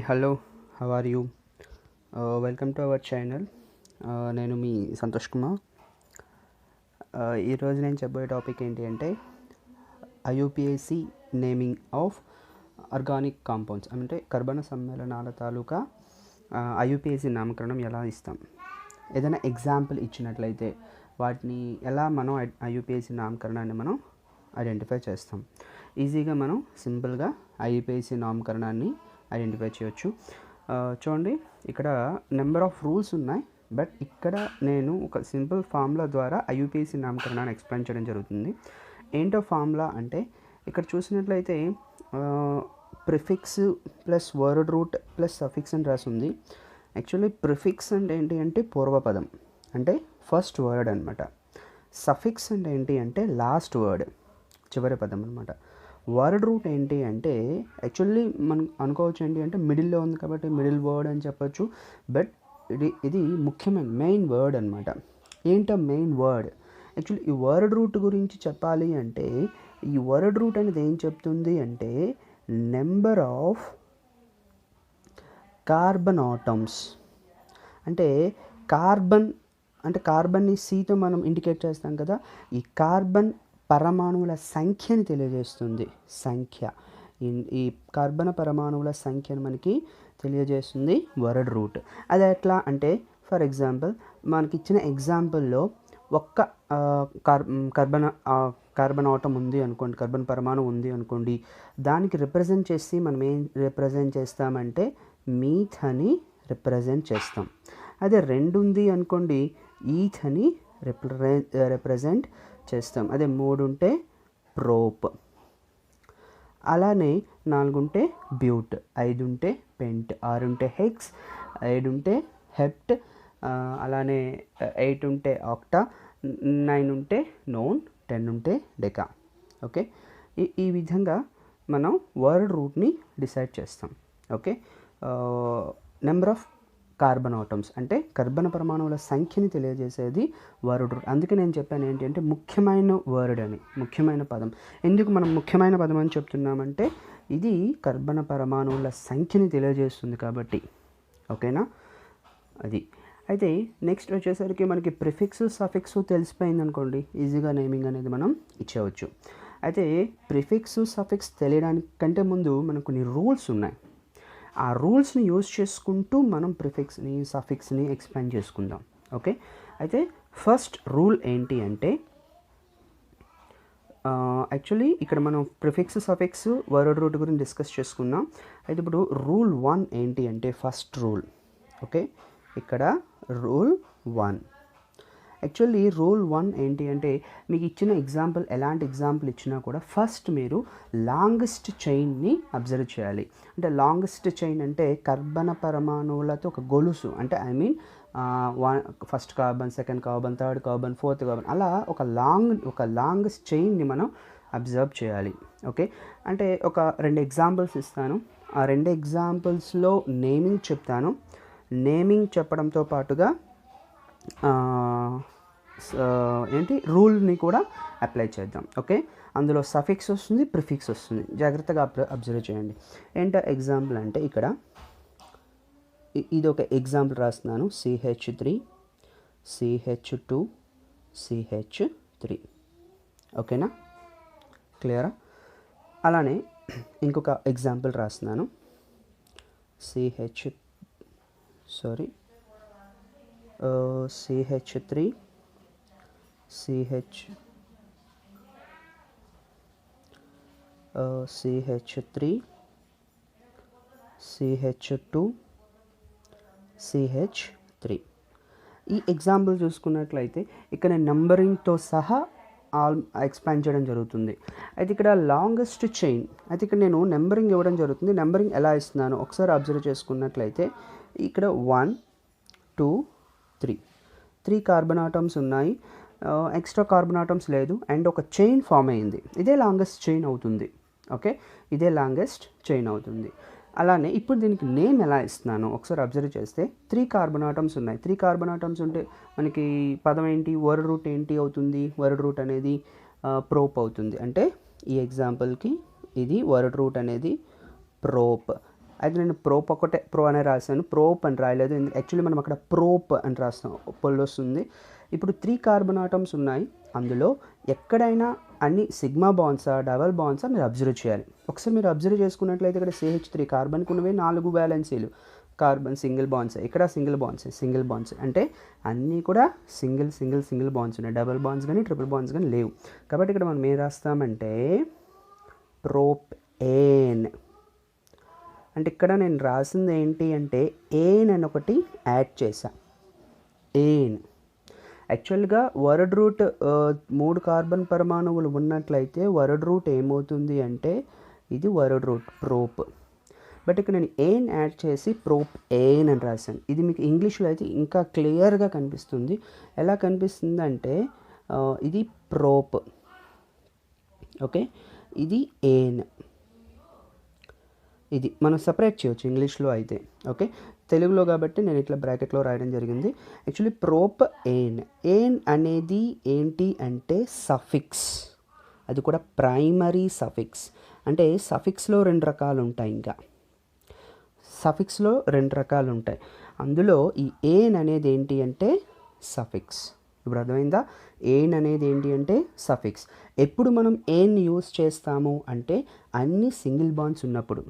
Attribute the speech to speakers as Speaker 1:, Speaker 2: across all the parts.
Speaker 1: Hello, how are you? Welcome to our channel. నేను మీ సంతోష్ కుమార్. ఈరోజు నేను చెప్పబోయే టాపిక్ ఏంటి అంటే IUPAC naming of organic compounds, అంటే కర్బన సమ్మేళనాల తాలూకా ఐయుపిఏసి నామకరణం ఎలా ఇస్తాం. ఏదైనా ఎగ్జాంపుల్ ఇచ్చినట్లయితే వాటిని ఎలా మనం ఐయుపిఏసి నామకరణాన్ని మనం ఐడెంటిఫై చేస్తాం. ఈజీగా మనం సింపుల్గా ఐయుపిఏసి నామకరణాన్ని ఐడెంటిఫై చేయొచ్చు. చూడండి, ఇక్కడ నెంబర్ ఆఫ్ రూల్స్ ఉన్నాయి, బట్ ఇక్కడ నేను ఒక సింపుల్ ఫార్ములా ద్వారా ఐయుపిఏసి నామకరణాన్ని ఎక్స్ప్లెయిన్ చేయడం జరుగుతుంది. ఏంటో ఫార్ములా అంటే ఇక్కడ చూసినట్లయితే prefix plus word route plus suffix అని రాసి ఉంది. యాక్చువల్లీ ప్రిఫిక్స్ అంటే ఏంటి అంటే పూర్వపదం, అంటే ఫస్ట్ వర్డ్ అనమాట. సఫిక్స్ అంటే ఏంటి అంటే లాస్ట్ వర్డ్, చివరి పదం అనమాట. వర్డ్ రూట్ ఏంటి అంటే యాక్చువల్లీ మనం అనుకోవచ్చు ఏంటి అంటే మిడిల్లో ఉంది కాబట్టి మిడిల్ వర్డ్ అని చెప్పొచ్చు, బట్ ఇది ముఖ్యమైన మెయిన్ వర్డ్ అనమాట. ఏంటో మెయిన్ వర్డ్. యాక్చువల్లీ ఈ వర్డ్ రూట్ గురించి చెప్పాలి అంటే ఈ వర్డ్ రూట్ అనేది ఏం చెప్తుంది అంటే నెంబర్ ఆఫ్ కార్బన్ ఆటమ్స్, అంటే కార్బన్ని సితో మనం ఇండికేట్ చేస్తాం కదా, ఈ కార్బన్ పరమాణువుల సంఖ్యని తెలియజేస్తుంది. ఈ కార్బన పరమాణువుల సంఖ్యను మనకి తెలియజేస్తుంది వర్డ్ రూట్. అది ఎట్లా అంటే ఫర్ ఎగ్జాంపుల్ మనకి ఇచ్చిన ఎగ్జాంపుల్లో ఒక్క కార్బన్ ఆటం ఉంది అనుకోండి, కార్బన్ పరమాణు ఉంది అనుకోండి, దానికి రిప్రజెంట్ చేసి మనం ఏం రిప్రజెంట్ చేస్తామంటే మీథ్ అని రిప్రజెంట్ చేస్తాం. అదే 2 ఉంది అనుకోండి, ఈథ్ అని రిప్రజెంట్ చేస్తాం. అదే 3 ఉంటే ప్రోప్, అలానే 4 ఉంటే బ్యూట్, 5 ఉంటే పెంట్, 6 ఉంటే హెక్స్, 7 ఉంటే హెప్ట్, అలానే 8 ఉంటే ఆక్టా, 9 ఉంటే నోన్, 10 ఉంటే డెకా. ఓకే, ఈ విధంగా మనం వర్డ్ రూట్ని డిసైడ్ చేస్తాం. Okay, number of carbon atoms అంటే కర్బన పరమాణువుల సంఖ్యని తెలియజేసేది వర్డ్ రూట్. అందుకే నేను చెప్పాను ఏంటి అంటే ముఖ్యమైన వర్డ్ అని, ముఖ్యమైన పదం. ఎందుకు మనం ముఖ్యమైన పదం అని చెప్తున్నామంటే ఇది కర్బన పరమాణువుల సంఖ్యని తెలియజేస్తుంది కాబట్టి. ఓకేనా, అది. అయితే నెక్స్ట్ వచ్చేసరికి మనకి ప్రిఫిక్స్ సఫిక్స్ తెలిసిపోయింది అనుకోండి, ఈజీగా నేమింగ్ అనేది మనం ఇచ్చేవచ్చు. అయితే ప్రిఫిక్స్ సఫిక్స్ తెలియడానికంటే ముందు మనకు కొన్ని రూల్స్ ఉన్నాయి. ఆ రూల్స్ని యూజ్ చేసుకుంటూ మనం ప్రిఫిక్స్ని సఫిక్స్ని ఎక్స్పాండ్ చేసుకుందాం. ఓకే, అయితే ఫస్ట్ రూల్ ఏంటి అంటే యాక్చువల్లీ ఇక్కడ మనం ప్రిఫిక్స్ సఫిక్స్ వర్డ్ రూట్ గురించి డిస్కస్ చేసుకున్నాం. అయితే ఇప్పుడు రూల్ 1 ఏంటి అంటే ఫస్ట్ రూల్. ఓకే, ఇక్కడ రూల్ 1. యాక్చువల్లీ రూల్ 1 ఏంటి అంటే మీకు ఇచ్చిన ఎగ్జాంపుల్, ఎలాంటి ఎగ్జాంపుల్ ఇచ్చినా కూడా ఫస్ట్ మీరు లాంగెస్ట్ చైన్ని అబ్జర్వ్ చేయాలి. అంటే లాంగెస్ట్ చైన్ అంటే కర్బన పరమాణువులతో ఒక గొలుసు, అంటే first carbon, second carbon, third carbon, fourth carbon, అలా ఒక లాంగెస్ట్ చైన్ని మనం అబ్జర్వ్ చేయాలి. ఓకే, అంటే ఒక 2 ఎగ్జాంపుల్స్ ఇస్తాను. ఆ 2 ఎగ్జాంపుల్స్లో నేమింగ్ చెప్తాను. నేమింగ్ చెప్పడంతో పాటుగా రూల్ని కూడా అప్లై చేద్దాం. ఓకే, అందులో సఫిక్స్ వస్తుంది, ప్రిఫిక్స్ వస్తుంది, జాగ్రత్తగా అబ్జర్వ్ చేయండి. ఏంటో ఎగ్జాంపుల్ అంటే ఇక్కడ ఇది ఒక ఎగ్జాంపుల్ రాస్తున్నాను. CH3 CH2 CH3. ఓకేనా, క్లియరా? అలానే ఇంకొక ఎగ్జాంపుల్ రాస్తున్నాను. CH3 CH2 CH3. ఈ ఎగ్జాంపుల్ చూసుకున్నట్లయితే ఇక్కడ నేను నంబరింగ్తో సహా ఎక్స్పాండ్ చేయడం జరుగుతుంది. అయితే ఇక్కడ లాంగెస్ట్ చైన్, అయితే ఇక్కడ నేను నెంబరింగ్ ఇవ్వడం జరుగుతుంది. నెంబరింగ్ ఎలా ఇస్తున్నాను ఒకసారి అబ్జర్వ్ చేసుకున్నట్లయితే ఇక్కడ 1 2 3 కార్బన్ ఆటమ్స్ ఉన్నాయి, ఎక్స్ట్రా కార్బన్ ఆటమ్స్ లేదు, అండ్ ఒక చైన్ ఫామ్ అయింది. ఇదే లాంగెస్ట్ చైన్ అవుతుంది. ఓకే, ఇదే లాంగెస్ట్ చైన్ అవుతుంది. అలానే ఇప్పుడు దీనికి నేమ్ ఎలా ఇస్తున్నాను ఒకసారి అబ్జర్వ్ చేస్తే 3 కార్బన్ ఆటమ్స్ ఉన్నాయి. 3 కార్బన్ ఆటమ్స్ ఉంటే మనకి పదం ఏంటి, వర్డ్ రూట్ ఏంటి అవుతుంది? వర్డ్ రూట్ అనేది ప్రోప్ అవుతుంది. అంటే ఈ ఎగ్జాంపుల్కి ఇది వర్డ్ రూట్ అనేది ప్రోప్. అయితే నేను ప్రోప్ ఒకటే ప్రో అనే రాశాను, ప్రోప్ అని రాయలేదు. యాక్చువల్లీ మనం అక్కడ ప్రోప్ అని రాస్తాం, పొల్ వస్తుంది. ఇప్పుడు 3 కార్బన్ ఆటమ్స్ ఉన్నాయి. అందులో ఎక్కడైనా అన్ని సిగ్మా బాండ్సా డబల్ బాండ్సా మీరు అబ్జర్వ్ చేయాలి. ఒకసారి మీరు అబ్జర్వ్ చేసుకున్నట్లయితే ఇక్కడ CH3 కార్బన్కి ఉన్నవి 4 వ్యాలెన్సీలు, కార్బన్ సింగిల్ బాండ్స్, ఇక్కడ సింగిల్ బాండ్స్ అంటే అన్నీ కూడా సింగిల్ బాండ్స్ ఉన్నాయి. డబల్ బాండ్స్ కానీ ట్రిపుల్ బాండ్స్ కానీ లేవు. కాబట్టి ఇక్కడ మనం ఏం రాస్తామంటే ప్రోపేన్. అంటే ఇక్కడ నేను రాసింది ఏంటి అంటే ఏన్ అని ఒకటి యాడ్ చేశా. ఏన్ యాక్చువల్గా వర్డ్ రూట్ 3 కార్బన్ పరమాణువులు ఉన్నట్లయితే వర్డ్ రూట్ ఏమవుతుంది అంటే ఇది వర్డ్ రూట్ ప్రోప్. బట్ ఇక్కడ నేను ఏన్ యాడ్ చేసి ప్రోప్ ఏన్ అని రాశాను. ఇది మీకు ఇంగ్లీష్లో అయితే ఇంకా క్లియర్గా కనిపిస్తుంది. ఎలా కనిపిస్తుంది అంటే ఇది ప్రోప్, ఓకే, ఇది ఏన్. ఇది మనం సపరేట్ చేయొచ్చు ఇంగ్లీష్లో అయితే, ఓకే. తెలుగులో కాబట్టి నేను ఇట్లా బ్రాకెట్లో రాయడం జరిగింది. యాక్చువల్లీ ప్రోప్ ఏన్. ఏన్ అనేది ఏంటి అంటే సఫిక్స్, అది కూడా ప్రైమరీ సఫిక్స్. అంటే సఫిక్స్లో 2 రకాలు ఉంటాయి. ఇంకా సఫిక్స్లో 2 రకాలు ఉంటాయి. అందులో ఈ ఏన్ అనేది ఏంటి అంటే సఫిక్స్. ఇప్పుడు అర్థమైందా? ఏన్ అనేది ఏంటి అంటే సఫిక్స్. ఎప్పుడు మనం ఏన్ యూస్ చేస్తాము అంటే అన్ని సింగిల్ బాండ్స్ ఉన్నప్పుడు.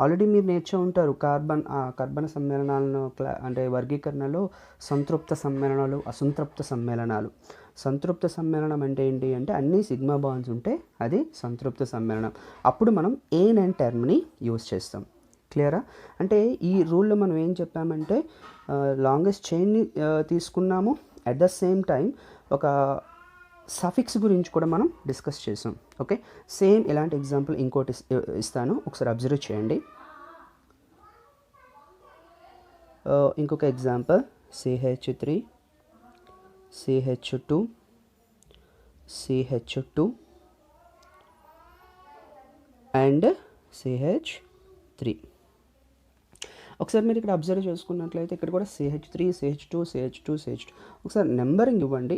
Speaker 1: ఆల్రెడీ మీరు నేర్చు ఉంటారు కర్బన సమ్మేళనాలను అంటే వర్గీకరణలో సంతృప్త సమ్మేళనాలు, అసంతృప్త సమ్మేళనాలు. సంతృప్త సమ్మేళనం అంటే ఏంటి అంటే అన్ని సిగ్మా బాండ్స్ ఉంటే అది సంతృప్త సమ్మేళనం. అప్పుడు మనం ఏన్ అనే టర్మ్ని యూస్ చేస్తాం. క్లియరా? అంటే ఈ రూల్లో మనం ఏం చెప్పామంటే లాంగెస్ట్ చైన్ని తీసుకున్నాము, అట్ ద సేమ్ టైం ఒక సఫిక్స్ గురించి కూడా మనం డిస్కస్ చేసాం. ఓకే, సేమ్ ఇలాంటి ఎగ్జాంపుల్ ఇంకోటి ఇస్తాను, ఒకసారి అబ్జర్వ్ చేయండి. ఇంకొక example CH3 CH2 CH2 and CH3. ఒకసారి మీరు ఇక్కడ అబ్జర్వ్ చేసుకున్నట్లయితే ఇక్కడ కూడా CH3 CH2 CH2 CH2. ఒకసారి నెంబరింగ్ ఇవ్వండి.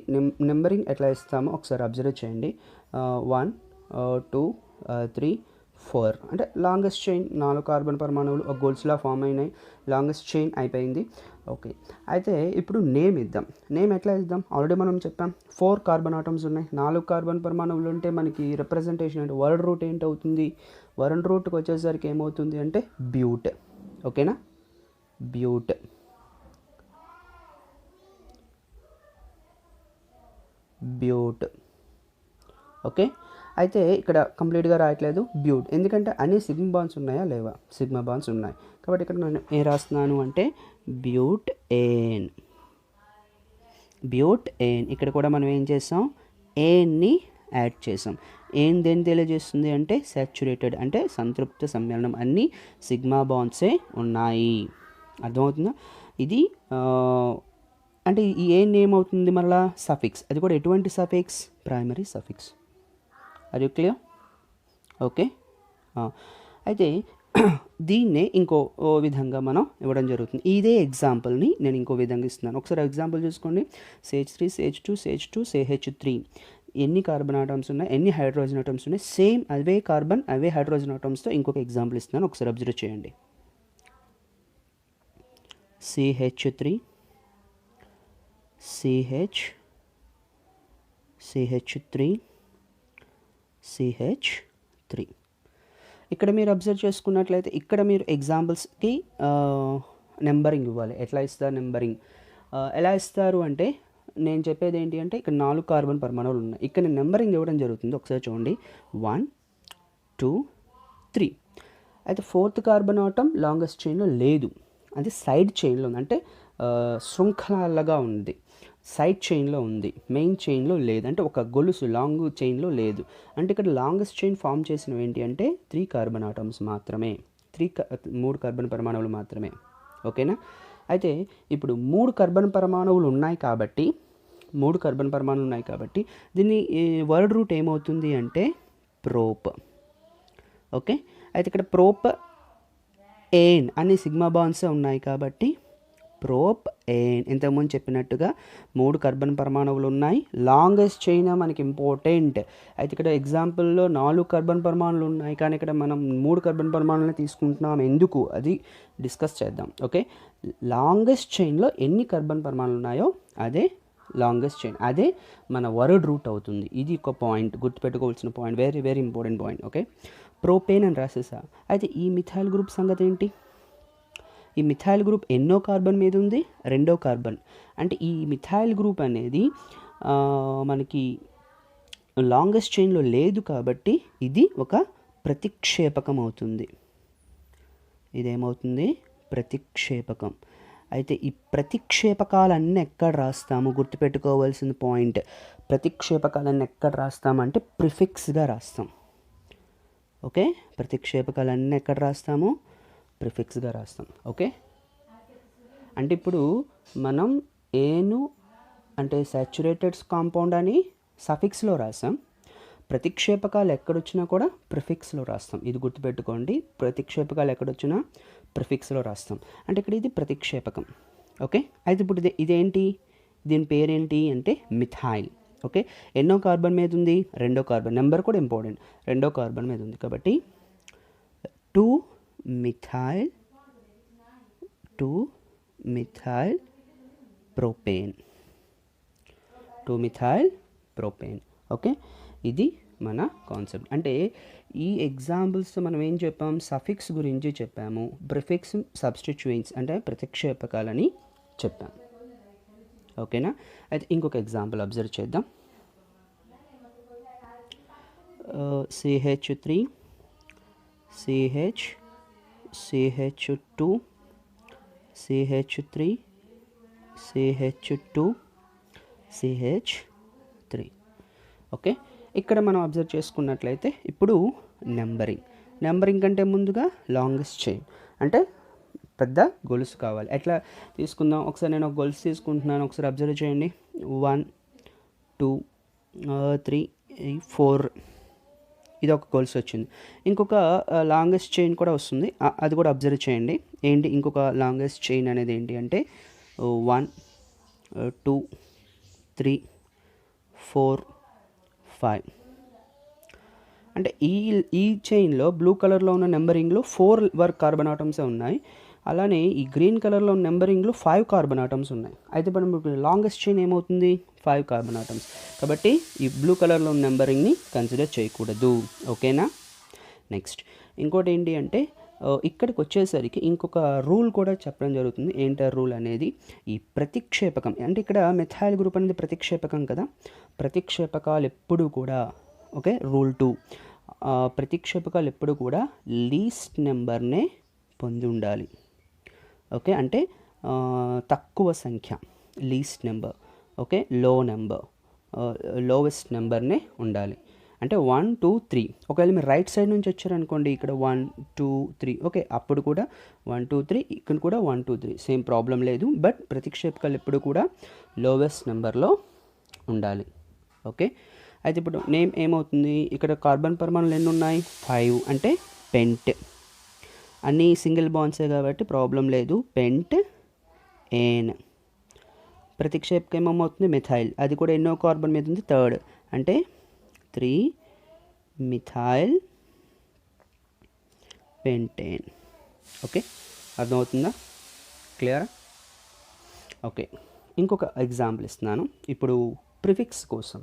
Speaker 1: నెంబరింగ్ ఎట్లా ఇస్తామో ఒకసారి అబ్జర్వ్ చేయండి. 1 2 3 4 అంటే లాంగెస్ట్ చైన్. 4 కార్బన్ పరమాణువులు ఒక గోల్స్లా ఫామ్ అయినాయి. లాంగెస్ట్ చైన్ అయిపోయింది. ఓకే, అయితే ఇప్పుడు నేమ్ ఇద్దాం. నేమ్ ఎట్లా ఇద్దాం? ఆల్రెడీ మనం చెప్పాం 4 కార్బన్ ఆటమ్స్ ఉన్నాయి. 4 కార్బన్ పరమాణువులు ఉంటే మనకి రిప్రజెంటేషన్ అంటే వర్డ్ రూట్ ఏంటి అవుతుంది? వర్డ్ రూట్కి వచ్చేసరికి ఏమవుతుంది అంటే బ్యూట్. ఓకేనా? బ్యూట్. ఓకే, అయితే ఇక్కడ కంప్లీట్గా రాయట్లేదు బ్యూట్, ఎందుకంటే అన్ని సిగ్మా బాండ్స్ ఉన్నాయా లేవా? సిగ్మా బాండ్స్ ఉన్నాయి. కాబట్టి ఇక్కడ నేను ఏం రాస్తున్నాను అంటే బ్యూట్ ఏన్. ఇక్కడ కూడా మనం ఏం చేసాం? ఏన్ని యాడ్ చేసాం. ఏం దేని తెలియజేస్తుంది అంటే సాచురేటెడ్, అంటే సంతృప్త సమ్మేళనం, అన్ని సిగ్మా బాండ్సే ఉన్నాయి. అర్థమవుతుందా? ఇది అంటే ఈ ఏం ఏమవుతుంది మళ్ళా? సఫిక్స్. అది కూడా ఎటువంటి suffix? Primary suffix. Are you clear? Okay, అయితే దీన్నే ఇంకో విధంగా మనం ఇవ్వడం జరుగుతుంది. ఇదే ఎగ్జాంపుల్ని నేను ఇంకో విధంగా ఇస్తున్నాను. ఒకసారి ఎగ్జాంపుల్ చూసుకోండి. CH3 CH2 CH2 CH3. ఎన్ని కార్బన్ ఆటమ్స్ ఉన్నాయి, ఎన్ని హైడ్రోజన్ ఆటమ్స్ ఉన్నాయి? సేమ్ అవే కార్బన్ అవే హైడ్రోజన్ ఆటమ్స్తో ఇంకొక ఎగ్జాంపుల్ ఇస్తున్నాను, ఒకసారి అబ్జర్వ్ చేయండి. CH3 CH3 CH3. ఇక్కడ మీరు అబ్జర్వ్ చేసుకున్నట్లయితే ఇక్కడ మీరు ఎగ్జాంపుల్స్కి నెంబరింగ్ ఇవ్వాలి. ఎట్లా ఇస్తారు నెంబరింగ్? ఎలా ఇస్తారు అంటే నేను చెప్పేది ఏంటి అంటే ఇక్కడ 4 కార్బన్ పరమాణువులు ఉన్నాయి. ఇక్కడ నేను నెంబరింగ్ ఇవ్వడం జరుగుతుంది. ఒకసారి చూడండి, 1 2 3. అయితే 4th కార్బన్ ఆటమ్ లాంగెస్ట్ చైన్లో లేదు, అది సైడ్ చైన్లో ఉంది. అంటే శృంఖలాలుగా ఉంది, సైడ్ చైన్లో ఉంది, మెయిన్ చైన్లో లేదు. అంటే ఒక గొలుసు లాంగ్ చైన్లో లేదు. అంటే ఇక్కడ లాంగెస్ట్ చైన్ ఫామ్ చేసినవి ఏంటి అంటే 3 కార్బన్ ఆటమ్స్ మాత్రమే, 3 కార్బన్ పరమాణువులు మాత్రమే. ఓకేనా? అయితే ఇప్పుడు 3 కార్బన్ పరమాణువులు ఉన్నాయి కాబట్టి దీన్ని వర్డ్ రూట్ ఏమవుతుంది అంటే ప్రోప్. ఓకే, అయితే ఇక్కడ ప్రోప్ ఏన్ అన్ని సిగ్మా బాండ్స్ ఉన్నాయి కాబట్టి ప్రోపేన్. ఇంతకుముందు చెప్పినట్టుగా 3 కార్బన్ పరమాణువులు ఉన్నాయి. లాంగెస్ట్ చైన్ మనకి ఇంపార్టెంట్. అయితే ఇక్కడ ఎగ్జాంపుల్లో 4 కార్బన్ పరమాణువులు ఉన్నాయి, కానీ ఇక్కడ మనం 3 కార్బన్ పరమాణువులను తీసుకుంటున్నాం. ఎందుకు అది డిస్కస్ చేద్దాం. ఓకే, లాంగెస్ట్ చైన్లో ఎన్ని కార్బన్ పరమాణువులు ఉన్నాయో అదే లాంగెస్ట్ చైన్, అదే మన వర్డ్ రూట్ అవుతుంది. ఇది ఒక పాయింట్, గుర్తుపెట్టుకోవాల్సిన point, very very important point. Okay, propane అని రాసేసా. అయితే ఈ మిథైల్ గ్రూప్ సంగతి ఏంటి? ఈ మిథైల్ గ్రూప్ ఎన్నో కార్బన్ మీద ఉంది? 2వ కార్బన్. అంటే ఈ మిథైల్ గ్రూప్ అనేది మనకి లాంగెస్ట్ చైన్లో లేదు కాబట్టి ఇది ఒక ప్రతిక్షేపకం అవుతుంది. ఇదేమవుతుంది? ప్రతిక్షేపకం. అయితే ఈ ప్రతిక్షేపకాలన్నీ ఎక్కడ రాస్తాము? గుర్తుపెట్టుకోవాల్సిన పాయింట్, ప్రతిక్షేపకాలన్నీ ఎక్కడ రాస్తామంటే ప్రిఫిక్స్గా రాస్తాం. ఓకే, ప్రతిక్షేపకాలన్నీ ఎక్కడ రాస్తాము? ప్రిఫిక్స్గా రాస్తాం. ఓకే, అంటే ఇప్పుడు మనం ఏను అంటే సాచురేటెడ్ కాంపౌండ్ అని సఫిక్స్లో రాసాం, ప్రతిక్షేపకాలు ఎక్కడొచ్చినా కూడా ప్రిఫిక్స్లో రాస్తాం. ఇది గుర్తుపెట్టుకోండి, ప్రతిక్షేపకాలు ఎక్కడొచ్చినా ప్రిఫిక్స్లో రాస్తాం. అంటే ఇక్కడ ఇది ప్రతిక్షేపకం. ఓకే, అయితే ఇప్పుడు ఇదేంటి? దీని పేరేంటి అంటే మిథైల్. ఓకే, ఎన్నో కార్బన్ మీద ఉంది? 2వ కార్బన్. నెంబర్ కూడా ఇంపార్టెంట్, 2వ కార్బన్ మీద ఉంది కాబట్టి 2-మిథైల్ ప్రోపేన్. 2-మిథైల్ ప్రోపేన్. ఓకే, ఇది మన కాన్సెప్ట్. అంటే ఈ ఎగ్జాంపుల్స్ మనం ఏం చెప్పాం? సఫిక్స్ గురించి చెప్పాము, ప్రిఫిక్స్ సబ్స్టిట్యూయెంట్స్ అంటే ప్రతిక్షేపకాలని చెప్పాం. ఓకేనా? అయితే ఇంకొక ఎగ్జాంపుల్ అబ్జర్వ్ చేద్దాం. CH3 CH2 CH3 CH2 CH3. Okay, ఇక్కడ మనం అబ్జర్వ్ చేసుకున్నట్లయితే ఇప్పుడు నెంబరింగ్ కంటే ముందుగా లాంగెస్ట్ చైన్ అంటే పెద్ద గొలుసు కావాలి. ఎట్లా తీసుకుందాం? ఒకసారి నేను ఒక గొలుసు తీసుకుంటున్నాను, ఒకసారి అబ్జర్వ్ చేయండి. 1 2 3 4 ఇది ఒక గొలుసు వచ్చింది. ఇంకొక లాంగెస్ట్ చైన్ కూడా వస్తుంది, అది కూడా అబ్జర్వ్ చేయండి. ఏంటి ఇంకొక లాంగెస్ట్ చైన్ అనేది ఏంటి అంటే 1 2 3 4 5. అంటే ఈ చైన్లో బ్లూ కలర్లో ఉన్న నెంబరింగ్లో 4 కార్బన్ ఆటమ్సే ఉన్నాయి. అలానే ఈ గ్రీన్ కలర్లో ఉన్న నెంబరింగ్లో 5 కార్బన్ ఆటమ్స్ ఉన్నాయి. అయితే మనం లాంగెస్ట్ చైన్ ఏమవుతుంది? 5 కార్బన్ ఆటమ్స్. కాబట్టి ఈ బ్లూ కలర్లో ఉన్న నెంబరింగ్ని కన్సిడర్ చేయకూడదు. ఓకేనా? నెక్స్ట్ ఇంకోటి ఏంటి అంటే ఇక్కడికి వచ్చేసరికి ఇంకొక రూల్ కూడా చెప్పడం జరుగుతుంది. ఏంటి రూల్ అనేది? ఈ ప్రతిక్షేపకం అంటే ఇక్కడ మిథైల్ గ్రూప్ అనేది ప్రతిక్షేపకం కదా, ప్రతిక్షేపకాలు ఎప్పుడు కూడా ఓకే రూల్ 2 ప్రతిక్షేపకాలు ఎప్పుడు కూడా లీస్ట్ నెంబర్నే పొంది ఉండాలి. ఓకే, అంటే తక్కువ సంఖ్య, లీస్ట్ నెంబర్. ఓకే, లోవెస్ట్ నెంబర్నే ఉండాలి. అంటే 1 2 3. ఒకవేళ మీరు రైట్ సైడ్ నుంచి వచ్చారనుకోండి, ఇక్కడ 1 2 3. ఓకే, అప్పుడు కూడా 1 2 3, ఇక్కడ కూడా 1 2 3, సేమ్ ప్రాబ్లం లేదు. బట్ ప్రతిక్షేపకాలు ఎప్పుడు కూడా లోవెస్ట్ నెంబర్లో ఉండాలి. ఓకే, అయితే ఇప్పుడు నేమ్ ఏమవుతుంది? ఇక్కడ కార్బన్ పరమాణువులు ఎన్ని ఉన్నాయి? 5. అంటే పెంట్. అన్నీ సింగిల్ బాండ్సే కాబట్టి ప్రాబ్లం లేదు. పెంట్ ఏన్. ప్రతిక్షేపకం ఏమవుతుంది? మిథైల్. అది కూడా ఎన్నో కార్బన్ మీద ఉంది? 3rd. అంటే 3-మిథైల్ పెంటేన్. ఓకే, అర్థమవుతుందా? క్లియరా? ఓకే, ఇంకొక ఎగ్జాంపుల్ ఇస్తున్నాను ఇప్పుడు ప్రిఫిక్స్ కోసం.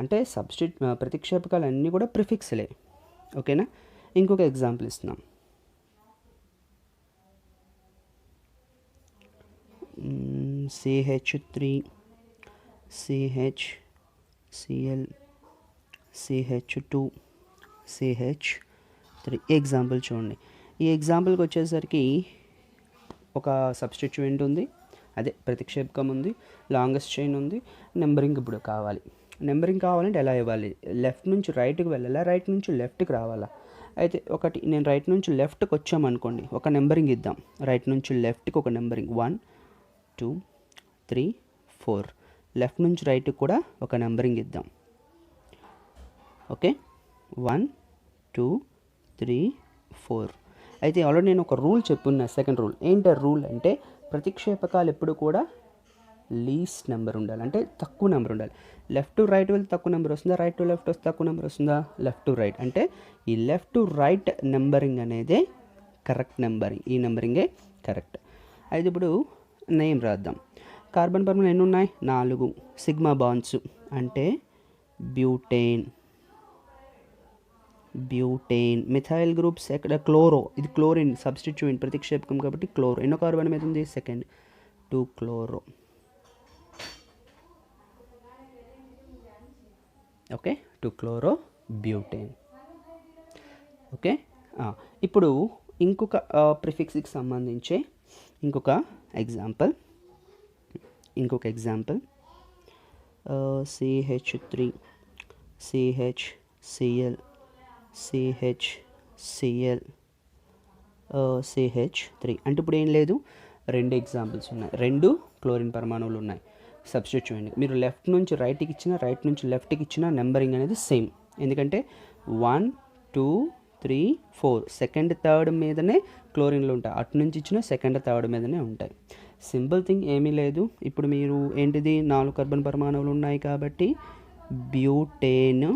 Speaker 1: అంటే ప్రతిక్షేపకాలు అన్నీ కూడా ప్రిఫిక్స్లే. ఓకేనా? ఇంకొక ఎగ్జాంపుల్ ఇస్తున్నాం. CH3 CHCl CH2 CH3. Example చూడండి. ఈ ఎగ్జాంపుల్కి వచ్చేసరికి ఒక సబ్స్టిట్యూయెంట్ ఉంది, అదే ప్రతిక్షేపకం ఉంది, లాంగెస్ట్ చైన్ ఉంది, నెంబరింగ్ ఇప్పుడు కావాలి. నెంబరింగ్ కావాలంటే ఎలా ఇవ్వాలి? లెఫ్ట్ నుంచి రైట్కి వెళ్ళాలా, రైట్ నుంచి లెఫ్ట్కి రావాలా? అయితే ఒకటి నేను రైట్ నుంచి లెఫ్ట్కి వచ్చామనుకోండి, ఒక నెంబరింగ్ ఇద్దాం. రైట్ నుంచి లెఫ్ట్కి ఒక నెంబరింగ్ 1 2 3 4. లెఫ్ట్ నుంచి రైట్కి కూడా ఒక నెంబరింగ్ ఇద్దాం. ఓకే, 1 2 3 4. అయితే ఆల్రెడీ నేను ఒక రూల్ చెప్పున్నా, సెకండ్ రూల్. ఏంటి రూల్ అంటే ప్రతిక్షేపకాలు ఎప్పుడు కూడా లీస్ట్ నెంబర్ ఉండాలి, అంటే తక్కువ నెంబర్ ఉండాలి. లెఫ్ట్ టు రైట్ వెళ్తే తక్కువ నెంబర్ వస్తుందా, రైట్ టు లెఫ్ట్ వస్తే తక్కువ నెంబర్ వస్తుందా, లెఫ్ట్ టు రైట్. అంటే ఈ లెఫ్ట్ టు రైట్ నెంబరింగ్ అనేదే కరెక్ట్ నెంబరింగ్, ఈ నెంబరింగే కరెక్ట్. అయితే ఇప్పుడు నేమ్ రాద్దాం. కార్బన్ పరమాణులు ఎన్ని ఉన్నాయి, 4 సిగ్మా బాండ్స్, అంటే బ్యూటేన్. మిథైల్ గ్రూప్స్ ఎక్కడ, క్లోరో, ఇది క్లోరిన్ సబ్స్టిట్యూయెంట్ ప్రతిక్షేపకం కాబట్టి క్లోరో. ఎన్నో కార్బన్ మీద ఉంది, second, 2 chloro. Okay, 2 chloro butane. Okay, ఇప్పుడు ఇంకొక ప్రిఫిక్స్కి సంబంధించి ఇంకొక example CH3 CHCl CHCl CH3. అంటే ఇప్పుడు ఏం లేదు, 2 ఎగ్జాంపుల్స్ ఉన్నాయి, 2 క్లోరిన్ పరమాణువులు ఉన్నాయి. సబ్స్టిట్యూట్ చేయండి. మీరు లెఫ్ట్ నుంచి రైట్కి ఇచ్చిన, రైట్ నుంచి లెఫ్ట్కి ఇచ్చిన నెంబరింగ్ అనేది సేమ్, ఎందుకంటే 1 2 3 4 సెకండ్ థర్డ్ మీదనే క్లోరిన్లు ఉంటాయి, అటు నుంచి ఇచ్చిన సెకండ్ థర్డ్ మీదనే ఉంటాయి. సింపుల్ థింగ్ ఏమీ లేదు. ఇప్పుడు మీరు ఏంటిది, 4 కార్బన్ పరమాణువులు ఉన్నాయి కాబట్టి బ్యూటేన్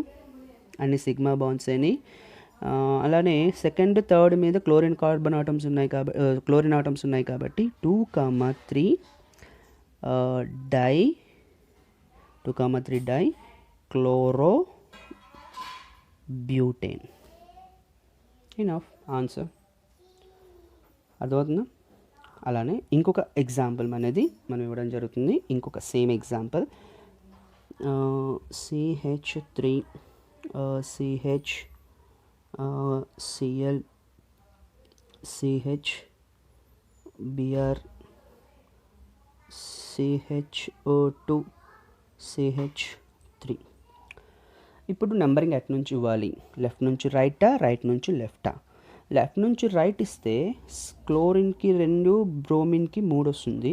Speaker 1: అని సిగ్మా బాండ్స్ అని, అలానే సెకండ్ థర్డ్ మీద క్లోరిన్ కార్బన్ ఆటమ్స్ ఉన్నాయి కాబట్టి క్లోరిన్ ఆటమ్స్ ఉన్నాయి కాబట్టి 2,3 di chloro butane. Enough answer. అర్థమవుతుందా? అలానే ఇంకొక ఎగ్జాంపుల్ అనేది మనం ఇవ్వడం జరుగుతుంది. ఇంకొక same example CH3 CHCl CHBr CHO2 CH3. ఇప్పుడు నెంబరింగ్ ఎట్ నుంచి ఇవ్వాలి, లెఫ్ట్ నుంచి రైటా, రైట్ నుంచి లెఫ్టా? లెఫ్ట్ నుంచి రైట్ ఇస్తే క్లోరిన్కి 2, బ్రోమిన్కి 3 వస్తుంది.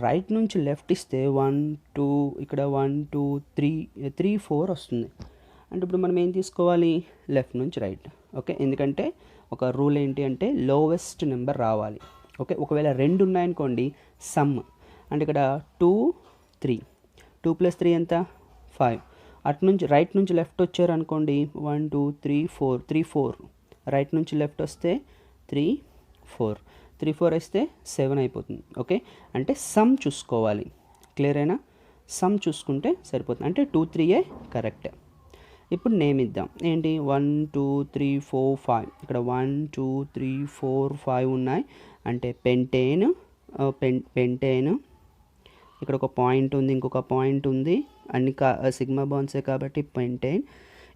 Speaker 1: రైట్ నుంచి లెఫ్ట్ ఇస్తే 1 2, ఇక్కడ 1 2 3 4 వస్తుంది. అంటే ఇప్పుడు మనం ఏం తీసుకోవాలి, లెఫ్ట్ నుంచి రైట్. ఓకే, ఎందుకంటే ఒక రూల్ ఏంటి అంటే లోవెస్ట్ నెంబర్ రావాలి. ఓకే, ఒకవేళ 2 ఉన్నాయనుకోండి సమ్, అంటే ఇక్కడ 2 3, 2 + 3 ఎంత, 5. అటు నుంచి రైట్ నుంచి లెఫ్ట్ వచ్చారనుకోండి 1 2 3 4, 3 4. రైట్ నుంచి లెఫ్ట్ వస్తే 3 4, 3 4 వస్తే 7 అయిపోతుంది. ఓకే, అంటే సమ్ చూసుకోవాలి. క్లియర్ అయినా? సమ్ చూసుకుంటే సరిపోతుంది, అంటే 2 3 కరెక్ట్. ఇప్పుడు నేమ్ ఇద్దాం. ఏంటి, 1 2 3 4 5. ఇక్కడ 1 2 3 4 5 ఉన్నాయి, అంటే పెంటేన్. ఇక్కడ ఒక పాయింట్ ఉంది, ఇంకొక పాయింట్ ఉంది, అన్ని సిగ్మా బాండ్సే కాబట్టి పెంటేన్.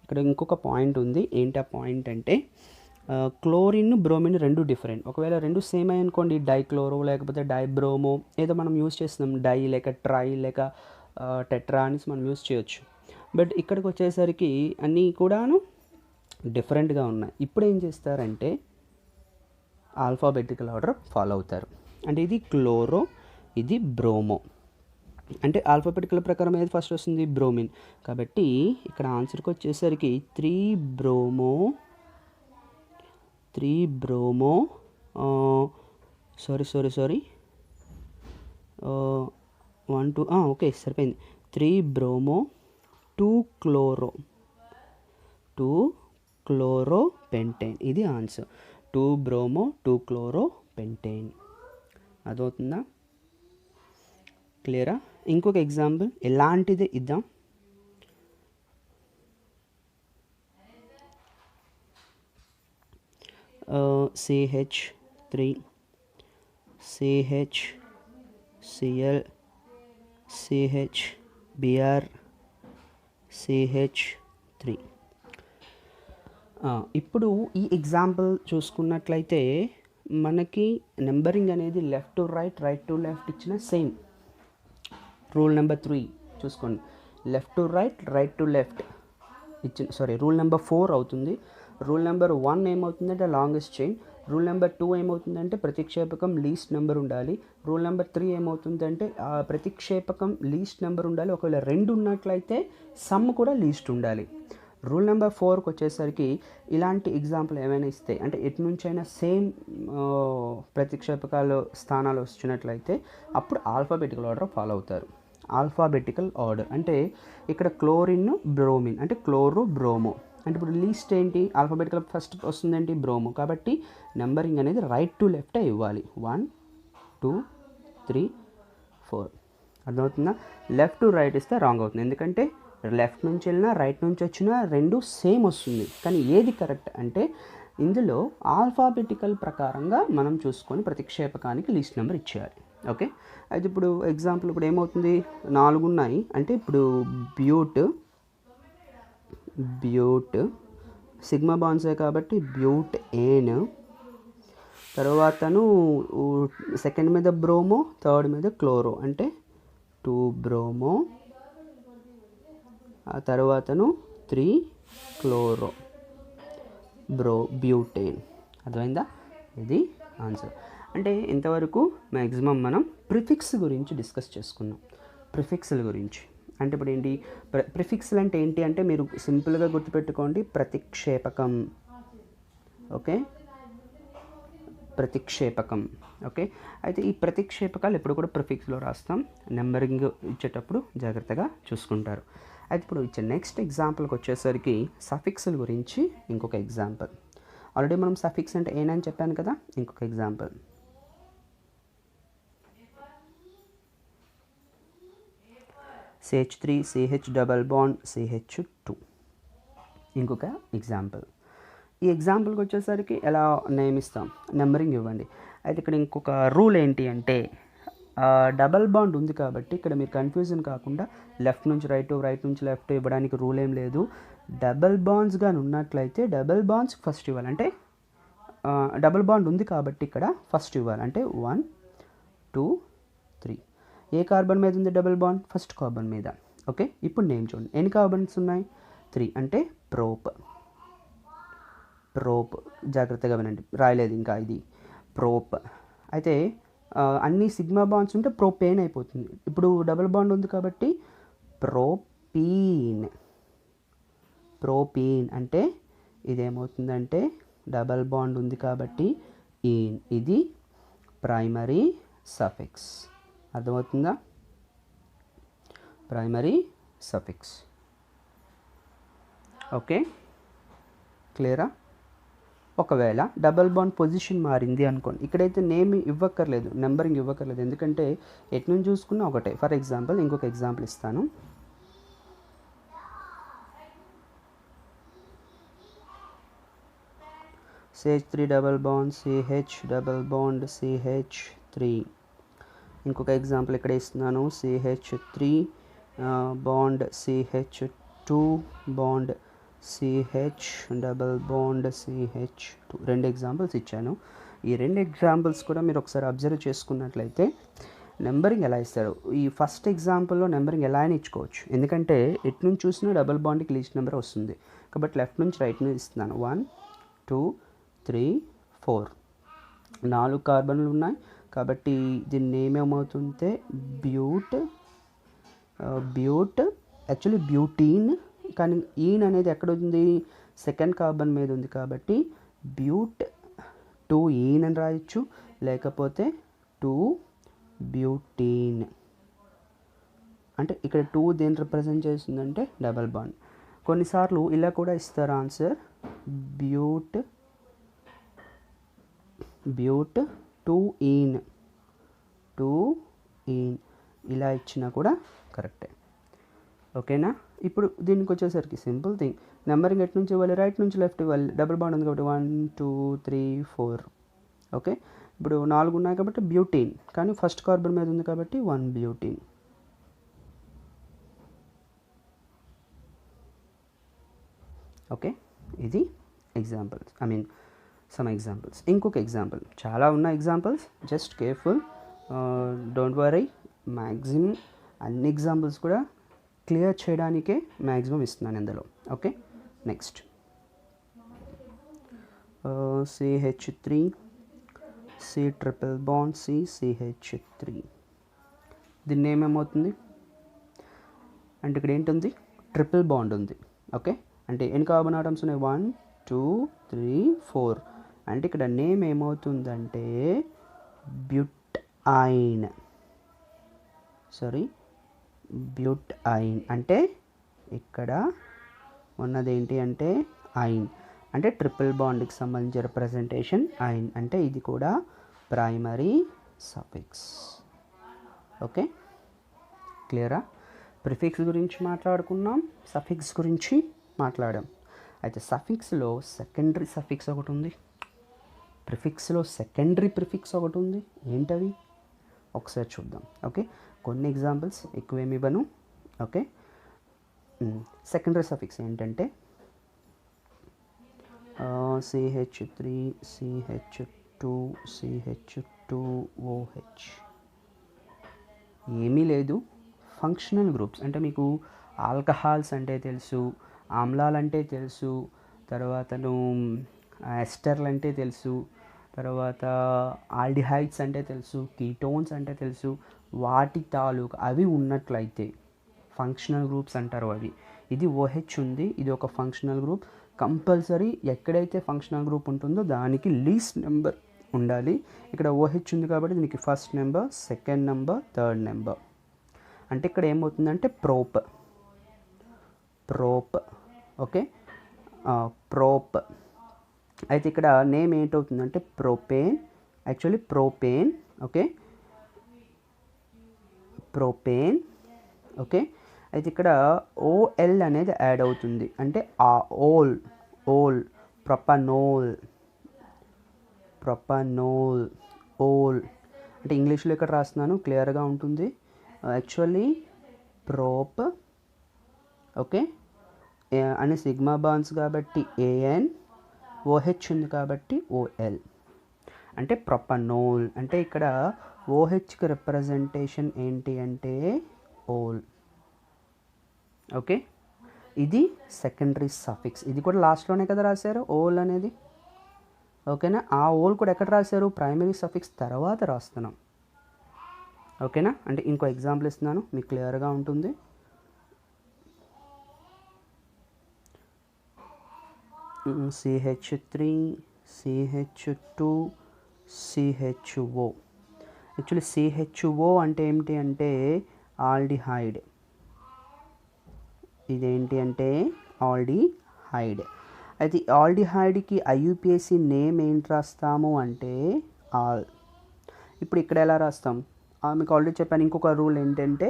Speaker 1: ఇక్కడ ఇంకొక పాయింట్ ఉంది. ఏంటి ఆ పాయింట్ అంటే క్లోరిన్ బ్రోమిన్ 2 డిఫరెంట్. ఒకవేళ 2 సేమ్ అయ్యి అనుకోండి, డైక్లోరో లేకపోతే డైబ్రోమో ఏదో మనం యూజ్ చేస్తున్నాం, డై లేక ట్రై లేక టెట్రా అని మనం యూజ్ చేయొచ్చు. బట్ ఇక్కడికి వచ్చేసరికి అన్నీ కూడాను డిఫరెంట్గా ఉన్నాయి. ఇప్పుడు ఏం చేస్తారంటే ఆల్ఫాబెటికల్ ఆర్డర్ ఫాలో అవుతారు. అంటే ఇది క్లోరో, ఇది బ్రోమో. అంటే ఆల్ఫాబెటికల్ ప్రకారం ఏది ఫస్ట్ వస్తుంది, బ్రోమిన్. కాబట్టి ఇక్కడ ఆన్సర్కి వచ్చేసరికి 3 బ్రోమో సారీ 1 2 ఓకే సరిపోయింది. 3 బ్రోమో 2 క్లోరో పెంటేన్. ఇది ఆన్సర్, 2 బ్రోమో 2 క్లోరో పెంటేన్. అదవుతుందా? క్లియరా? ఇంకొక ఎగ్జాంపుల్ ఎలాంటిదే ఇద్దాం. CH3 CHCl CHBr CH3. ఇప్పుడు ఈ ఎగ్జాంపుల్ చూసుకున్నట్లయితే మనకి నెంబరింగ్ అనేది left to right, right to left ఇచ్చిన సేమ్. రూల్ నెంబర్ 3 చూసుకోండి, left to right, right to left ఇచ్చిన రూల్ నెంబర్ 4 అవుతుంది. రూల్ నెంబర్ 1 ఏమవుతుందంటే లాంగెస్ట్ చైన్. రూల్ నెంబర్ 2 ఏమవుతుందంటే ప్రతిక్షేపకం లీస్ట్ నెంబర్ ఉండాలి. రూల్ నెంబర్ 3 ఏమవుతుందంటే ప్రతిక్షేపకం లీస్ట్ నెంబర్ ఉండాలి. ఒకవేళ 2 ఉన్నట్లయితే సమ్ కూడా లీస్ట్ ఉండాలి. రూల్ నెంబర్ 4కి వచ్చేసరికి ఇలాంటి ఎగ్జాంపుల్ ఏమైనా ఇస్తే అంటే ఎటు నుంచైనా సేమ్ ప్రతిక్షేపకాలు స్థానాలు వచ్చినట్లయితే అప్పుడు ఆల్ఫాబెటికల్ ఆర్డర్ ఫాలో అవుతారు. ఆల్ఫాబెటికల్ ఆర్డర్ అంటే ఇక్కడ క్లోరిన్ బ్రోమిన్ అంటే క్లోరో బ్రోమో అంటే ఇప్పుడు లీస్ట్ ఏంటి ఆల్ఫాబెటికల్ ఫస్ట్ వస్తుందేంటి బ్రోమో, కాబట్టి నెంబరింగ్ అనేది రైట్ టు లెఫ్టే ఇవ్వాలి. 1 2 3 4 అర్థమవుతుందా? లెఫ్ట్ టు రైట్ ఇస్తే రాంగ్ అవుతుంది, ఎందుకంటే లెఫ్ట్ నుంచి వెళ్ళినా రైట్ నుంచి వచ్చినా రెండు సేమ్ వస్తుంది. కానీ ఏది కరెక్ట్ అంటే ఇందులో ఆల్ఫాబెటికల్ ప్రకారంగా మనం చూసుకొని ప్రతిక్షేపకానికి లీస్ట్ నెంబర్ ఇచ్చేయాలి. ఓకే, అయితే ఇప్పుడు ఎగ్జాంపుల్ ఇప్పుడు ఏమవుతుంది 4 ఉన్నాయి అంటే ఇప్పుడు బ్యూట్ సిగ్మా బాండ్సే కాబట్టి బ్యూట్ ఏన్, తర్వాతను సెకండ్ మీద బ్రోమో, థర్డ్ మీద క్లోరో అంటే 2 బ్రోమో, ఆ తర్వాతను 3 క్లోరో బ్యూటేన్. అర్థమైందా? ఇది ఆన్సర్. అంటే ఇంతవరకు మ్యాక్సిమం మనం ప్రిఫిక్స్ గురించి డిస్కస్ చేసుకున్నాం. ప్రిఫిక్స్ల గురించి అంటే ఇప్పుడు ఏంటి ప్రిఫిక్స్లు అంటే ఏంటి అంటే మీరు సింపుల్గా గుర్తుపెట్టుకోండి, ప్రతిక్షేపకం. ఓకే, ప్రతిక్షేపకం. ఓకే, అయితే ఈ ప్రతిక్షేపకాలు ఎప్పుడు కూడా ప్రిఫిక్స్లో రాస్తాం, నెంబరింగ్ ఇచ్చేటప్పుడు జాగ్రత్తగా చూసుకుంటారు. అయితే ఇప్పుడు ఇచ్చే నెక్స్ట్ ఎగ్జాంపుల్కి వచ్చేసరికి సఫిక్స్ల గురించి ఇంకొక ఎగ్జాంపుల్. ఆల్రెడీ మనం సఫిక్స్ అంటే ఏనని చెప్పాను కదా, ఇంకొక example. CH3 CH double bond CH2 ఇంకొక ఎగ్జాంపుల్. ఈ ఎగ్జాంపుల్కి వచ్చేసరికి ఎలా నేమ్ ఇస్తాం, నెంబరింగ్ ఇవ్వండి. అయితే ఇక్కడ ఇంకొక రూల్ ఏంటి అంటే డబల్ బాండ్ ఉంది కాబట్టి ఇక్కడ మీరు కన్ఫ్యూజన్ కాకుండా లెఫ్ట్ నుంచి రైట్, రైట్ నుంచి లెఫ్ట్ ఇవ్వడానికి రూల్ ఏం లేదు. డబల్ బాండ్స్గా ఉన్నట్లయితే డబల్ బాండ్స్ ఫస్ట్ ఇవ్వాలి. అంటే డబల్ బాండ్ ఉంది కాబట్టి ఇక్కడ ఫస్ట్ ఇవ్వాలి. అంటే 1 2 3. ఏ కార్బన్ మీద ఉంది డబల్ బాండ్? ఫస్ట్ కార్బన్ మీద. ఓకే, ఇప్పుడు నేమ్ చూడండి, ఎన్ని కార్బన్స్ ఉన్నాయి? 3 అంటే ప్రోప్. జాగ్రత్తగా వినండి, రాయలేదు ఇంకా, ఇది ప్రోప్. అయితే అన్ని సిగ్మా బాండ్స్ ఉంటే ప్రోపేన్ అయిపోతుంది. ఇప్పుడు డబుల్ బాండ్ ఉంది కాబట్టి ప్రోపీన్ అంటే ఇదేమవుతుందంటే డబల్ బాండ్ ఉంది కాబట్టి ఈన్, ఇది ప్రైమరీ సఫిక్స్. అర్థమవుతుందా? Primary suffix. ఓకే, క్లియరా? ఒకవేళ డబల్ బాండ్ పొజిషన్ మారింది అనుకోండి, ఇక్కడైతే నేమ్ ఇవ్వక్కర్లేదు, నెంబరింగ్ ఇవ్వక్కర్లేదు, ఎందుకంటే ఎటు నుంచి చూసుకున్నా ఒకటే. ఫర్ ఎగ్జాంపుల్ ఇంకొక ఎగ్జాంపుల్ ఇస్తాను. CH3 double bond CH double bond CH3. ఇంకొక ఎగ్జాంపుల్ ఇక్కడ ఇస్తున్నాను, CH3 bond CH2 bond CH double bond CH2. 2 examples ఇచ్చాను. ఈ 2 ఎగ్జాంపుల్స్ కూడా మీరు ఒకసారి అబ్జర్వ్ చేసుకున్నట్లయితే నెంబరింగ్ ఎలా ఇస్తారు. ఈ ఫస్ట్ ఎగ్జాంపుల్లో నెంబరింగ్ ఎలా అయినా ఇచ్చుకోవచ్చు, ఎందుకంటే ఎటు నుంచి చూసినా డబల్ బాండ్కి లీస్ట్ నెంబర్ వస్తుంది కాబట్టి లెఫ్ట్ నుంచి రైట్ నుంచి ఇస్తున్నాను. 1 2 3 4. 4 కార్బన్లు ఉన్నాయి కాబట్టి దీన్ని నేమ్ ఏమవుతుంటే బ్యూట్ యాక్చువల్లీ బ్యూటీన్, కానీ ఈన్ అనేది ఎక్కడ ఉంది? సెకండ్ కార్బన్ మీద ఉంది కాబట్టి బ్యూట్ 2 ఈన్ అని రాయొచ్చు, లేకపోతే 2 బ్యూటీన్. అంటే ఇక్కడ 2 దేని రిప్రజెంట్ చేస్తుందంటే డబల్ బాండ్. కొన్నిసార్లు ఇలా కూడా ఇస్తారు ఆన్సర్, బ్యూట్ 2 ఈన్ ఇలా ఇచ్చినా కూడా కరెక్టే. ఓకేనా? ఇప్పుడు దీనికి వచ్చేసరికి సింపుల్ థింగ్, నెంబరింగ్ ఎటు నుంచి ఇవ్వాలి? రైట్ నుంచి లెఫ్ట్ ఇవ్వాలి. డబుల్ బాండ్ ఉంది కాబట్టి 1 2 3 4. ఓకే, ఇప్పుడు 4 ఉన్నాయి కాబట్టి బ్యూటీన్, కానీ ఫస్ట్ కార్బన్ మీద ఉంది కాబట్టి 1 బ్యూటీన్. ఓకే, ఇది ఎగ్జాంపుల్స్, సమ్ ఎగ్జాంపుల్స్. ఇంకొక ఎగ్జాంపుల్, చాలా ఉన్న examples, just careful, don't worry. Maximum అన్ని ఎగ్జాంపుల్స్ కూడా క్లియర్ చేయడానికే మ్యాక్సిమం ఇస్తున్నాను ఇందులో. Okay, next CH3 C triple bond CH3. దీన్ని ఏమేమవుతుంది అంటే ఇక్కడ ఏంటుంది? ట్రిపుల్ బాండ్ ఉంది. ఓకే, అంటే ఎన్ని కార్బన్ ఆటమ్స్ ఉన్నాయి 1 2 3 4 అంటే ఇక్కడ నేమ్ ఏమవుతుందంటే బ్యూటైన్ బ్యూటైన్ అంటే ఇక్కడ ఉన్నది ఏంటి అంటే ఐన్ అంటే ట్రిపుల్ బాండ్కి సంబంధించిన రిప్రజెంటేషన్ ఐన్ అంటే ఇది కూడా ప్రైమరీ సఫిక్స్. ఓకే క్లియరా? ప్రిఫిక్స్ గురించి మాట్లాడుకున్నాం, సఫిక్స్ గురించి మాట్లాడాం. అయితే సఫిక్స్లో సెకండరీ సఫిక్స్ ఒకటి ఉంది, ప్రిఫిక్స్లో సెకండరీ ప్రిఫిక్స్ ఒకటి ఉంది. ఏంటవి ఒకసారి చూద్దాం. ఓకే కొన్ని ఎగ్జాంపుల్స్, ఎక్కువేమి ఇవ్వను. ఓకే సెకండరీ సఫిక్స్ ఏంటంటే CH3 CH2 CH2OH. ఏమీ లేదు, ఫంక్షనల్ గ్రూప్స్. అంటే మీకు ఆల్కహాల్స్ అంటే తెలుసు, ఆమ్లాలు అంటే తెలుసు, తర్వాతను ఎస్టర్లు అంటే తెలుసు, తర్వాత ఆల్డిహైడ్స్ అంటే తెలుసు, కీటోన్స్ అంటే తెలుసు. వాటి తాలూకు అవి ఉన్నట్లయితే ఫంక్షనల్ గ్రూప్స్ అంటారు అవి. ఇది OH ఉంది, ఇది ఒక ఫంక్షనల్ గ్రూప్. కంపల్సరీ ఎక్కడైతే ఫంక్షనల్ గ్రూప్ ఉంటుందో దానికి లీస్ట్ నెంబర్ ఉండాలి. ఇక్కడ OH ఉంది కాబట్టి దీనికి first number, second number, third number. అంటే ఇక్కడ ఏమవుతుందంటే ప్రోప్. Okay prop. అయితే ఇక్కడ నేమ్ ఏంటవుతుందంటే propane. Actually propane. Okay propane. Okay అయితే ఇక్కడ OL అనేది యాడ్ అవుతుంది. అంటే ఆ ఓల్ ప్రొపనోల్ ఓల్ అంటే ఇంగ్లీష్లో ఇక్కడ రాస్తున్నాను, క్లియర్గా ఉంటుంది. యాక్చువల్లీ ప్రోప్ ఓకే అని సిగ్మా బాండ్స్ కాబట్టి AN, OH ఉంది కాబట్టి OL అంటే ప్రొపనోల్. అంటే ఇక్కడ OHకి రిప్రజెంటేషన్ ఏంటి అంటే ఓల్. ఓకే ఇది సెకండరీ సఫిక్స్. ఇది కూడా లాస్ట్లోనే కదా రాశారు ఓల్ అనేది. ఓకేనా? ఆ ఓల్ కూడా ఎక్కడ రాశారు? ప్రైమరీ సఫిక్స్ తర్వాత రాస్తున్నాం. ఓకేనా? అంటే ఇంకో ఎగ్జాంపుల్ ఇస్తున్నాను, మీకు క్లియర్గా ఉంటుంది. CH3 CH2 CHO. Actually CHO అంటే ఏమిటి అంటే ఆల్డిహైడ్. ఇదేంటి అంటే ఆల్డిహైడ్. అయితే ఆల్డిహైడ్కి IUPAC నేమ్ ఏంటి రాస్తాము అంటే ఆల్. ఇప్పుడు ఇక్కడ ఎలా రాస్తాం? మీకు ఆల్రెడీ చెప్పాను. ఇంకొక రూల్ ఏంటంటే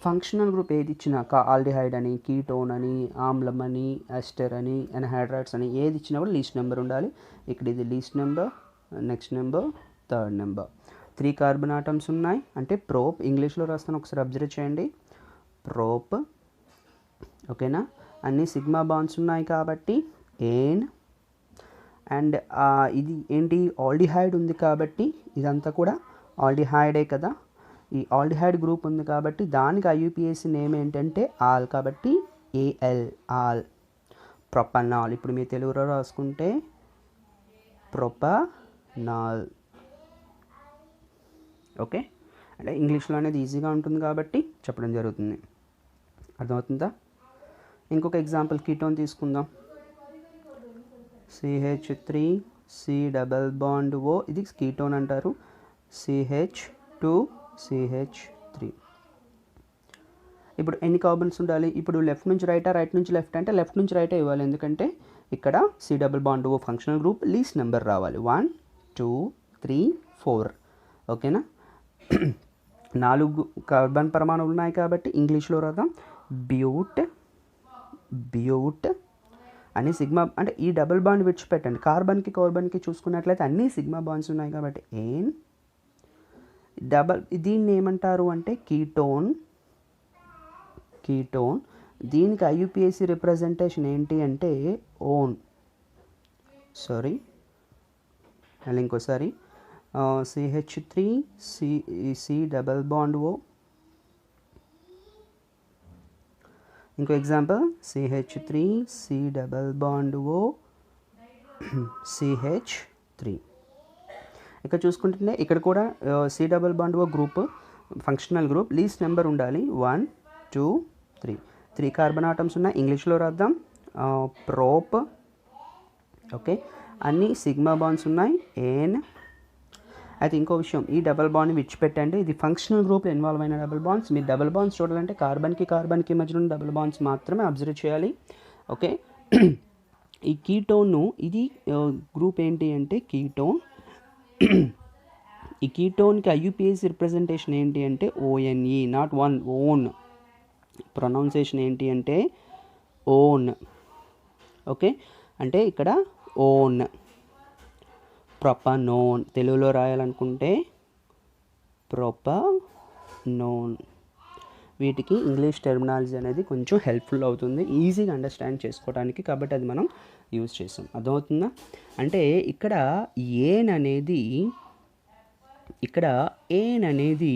Speaker 1: ఫంక్షనల్ గ్రూప్ ఏది ఇచ్చినాక ఆల్డిహైడ్ అని, కీటోన్ అని, ఆమ్లం అని, ఎస్టర్ అని, ఎన్హైడ్రైడ్స్ అని ఏది ఇచ్చినా కూడా లీస్ట్ నెంబర్ ఉండాలి. ఇక్కడ ఇది least number, next number, third number. 3 carbon atoms ఉన్నాయి అంటే ప్రోప్. ఇంగ్లీష్లో రాస్తాను, ఒకసారి అబ్జర్వ్ చేయండి. ప్రోప్. ఓకేనా? అన్ని సిగ్మా బాండ్స్ ఉన్నాయి కాబట్టి ఏన్. అండ్ ఇది ఏంటి ఆల్డిహైడ్ ఉంది కాబట్టి ఇదంతా కూడా ఆల్డిహైడే కదా. ఈ ఆల్డిహైడ్ గ్రూప్ ఉంది కాబట్టి దానికి IUPAC నేమ్ ఏంటంటే ఆల్ కాబట్టి AL ఆల్. ప్రొపనాల్. ఇప్పుడు మీ తెలుగులో రాసుకుంటే ప్రొపనాల్. ఓకే అంటే ఇంగ్లీష్లో అనేది ఈజీగా ఉంటుంది కాబట్టి చెప్పడం జరుగుతుంది. అర్థమవుతుందా? ఇంకొక ఎగ్జాంపుల్ కీటోన్ తీసుకుందాం. CH3 C double bond O, ఇది కీటోన్ అంటారు. CH2 CH3. ఇప్పుడు ఎన్ని కార్బన్స్ ఉండాలి? ఇప్పుడు లెఫ్ట్ నుంచి రైటా, రైట్ నుంచి లెఫ్ట్ అంటే లెఫ్ట్ నుంచి రైటే ఇవ్వాలి. ఎందుకంటే ఇక్కడ C double bond O functional group least number రావాలి. 1 2 3 4. ఓకేనా? 4 కార్బన్ పరమాణువులు ఉన్నాయి కాబట్టి ఇంగ్లీష్లో రాద్దాం బ్యూట్ అని సిగ్మా. అంటే ఈ డబుల్ బాండ్ విడిచిపెట్టండి. కార్బన్కి చూసుకున్నట్లయితే అన్ని సిగ్మా బాండ్స్ ఉన్నాయి కాబట్టి ఏన్. దీన్ని ఏమంటారు అంటే కీటోన్. దీనికి IUPAC రిప్రజెంటేషన్ ఏంటి అంటే ఓన్. మళ్ళీ ఇంకోసారి CH3 C double bond O. ఇంకో example CH3 C double bond O CH3. ఇక్కడ చూసుకుంటే ఇక్కడ కూడా C double bond O group functional group least number ఉండాలి. 1 2 3 కార్బన్ ఆటమ్స్ ఉన్నాయి. ఇంగ్లీష్లో రాద్దాం ప్రోప్. ఓకే, అన్ని సిగ్మా బాండ్స్ ఉన్నాయి. ఏన్. అయితే ఇంకో విషయం, ఈ డబల్ బాండ్ని విడిచిపెట్టండి, ఇది ఫంక్షనల్ గ్రూప్లో ఇన్వాల్వ్ అయిన డబల్ బాండ్స్. మీరు డబల్ బాండ్స్ చూడాలంటే కార్బన్కి మధ్యలో ఉన్న డబల్ బాండ్స్ మాత్రమే అబ్జర్వ్ చేయాలి. ఓకే, ఈ కీటోన్ను, ఇది గ్రూప్ ఏంటి అంటే కీటోన్. ఈ కీటోన్కి ఐయుపిఏసి రిప్రజెంటేషన్ ఏంటి అంటే ఓఎన్ఈ, నాట్ వన్, ఓన్. ప్రొనౌన్సియేషన్ ఏంటి అంటే ఓన్. ఓకే, అంటే ఇక్కడ ఓన్. ప్రొపనోన్, తెలుగులో రాయాలనుకుంటే ప్రొపనోన్. వీటికి ఇంగ్లీష్ టెర్మినాలజీ అనేది కొంచెం హెల్ప్ఫుల్ అవుతుంది, ఈజీగా అండర్స్టాండ్ చేసుకోవడానికి, కాబట్టి అది మనం యూజ్ చేసాం. అర్థమవుతుందా? అంటే ఇక్కడ ఏన్ అనేది